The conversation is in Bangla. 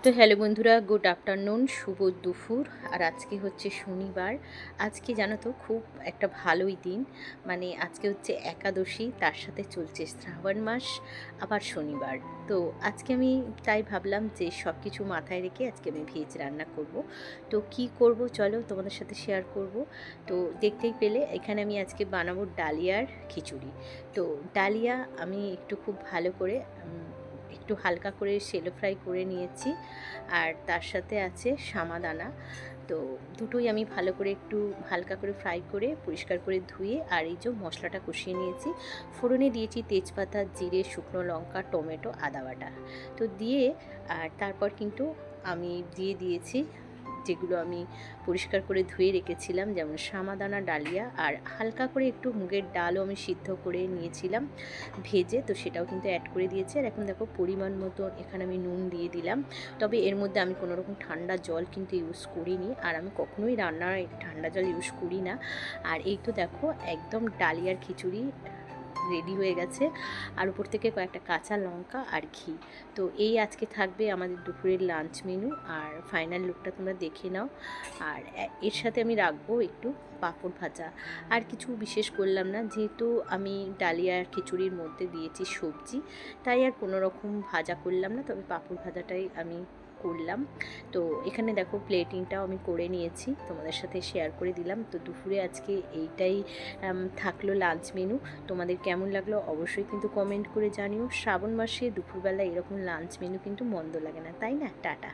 তো হ্যালো বন্ধুরা, গুড আফটারনুন, শুভ দুপুর। আর আজকে হচ্ছে শনিবার। আজকে জানো তো খুব একটা ভালোই দিন, মানে আজকে হচ্ছে একাদশী, তার সাথে চলছে শ্রাবণ মাস, আবার শনিবার। তো আজকে আমি তাই ভাবলাম যে সব কিছু মাথায় রেখে আজকে আমি ভেজ রান্না করব। তো কি করব চলো তোমাদের সাথে শেয়ার করব। তো দেখতেই পেলে এখানে আমি আজকে বানাবো ডালিয়ার খিচুড়ি। তো ডালিয়া আমি একটু খুব ভালো করে একটু হালকা করে শ্যালো ফ্রাই করে নিয়েছি, আর তার সাথে আছে সামাদানা। তো দুটোই আমি ভালো করে একটু হালকা করে ফ্রাই করে পরিষ্কার করে ধুয়ে, আর এই যে মশলাটা কষিয়ে নিয়েছি, ফোড়নে দিয়েছি তেজপাতা, জিরে, শুকনো লঙ্কা, টমেটো, আদা বাটা। তো দিয়ে আর তারপর কিন্তু আমি দিয়ে দিয়েছি যেগুলো আমি পরিষ্কার করে ধুয়ে রেখেছিলাম, যেমন সামাদানা, ডালিয়া, আর হালকা করে একটু মুগের ডালও আমি সিদ্ধ করে নিয়েছিলাম ভেজে, তো সেটাও কিন্তু অ্যাড করে দিয়েছি। আর এখন দেখো পরিমাণ মতো এখানে আমি নুন দিয়ে দিলাম। তবে এর মধ্যে আমি কোনো রকম ঠান্ডা জল কিন্তু ইউজ করিনি, আর আমি কখনোই রান্নায় ঠান্ডা জল ইউজ করি না। আর এই তো দেখো একদম ডালিয়ার খিচুড়ি রেডি হয়ে গেছে, আর উপর থেকে কয়েকটা কাঁচা লঙ্কা আর ঘি। তো এই আজকে থাকবে আমাদের দুপুরের লাঞ্চ মেনু, আর ফাইনাল লুকটা তোমরা দেখে নাও। আর এর সাথে আমি রাখবো একটু পাঁপড় ভাজা। আর কিছু বিশেষ করলাম না, যেহেতু আমি ডালিয়ার খিচুড়ির মধ্যে দিয়েছি সবজি, তাই আর কোনো রকম ভাজা করলাম না, তবে পাঁপড় ভাজাটাই আমি করলাম। তো এখানে দেখো প্লেটিংটাও আমি করে নিয়েছি, তোমাদের সাথে শেয়ার করে দিলাম। তো দুপুরে আজকে এইটাই থাকলো লাঞ্চ মেনু। তোমাদের কেমন লাগলো অবশ্যই কিন্তু কমেন্ট করে জানিও। শ্রাবণ মাসে দুপুরবেলা এরকম লাঞ্চ মেনু কিন্তু মন্দ লাগে না, তাই না? টাটা।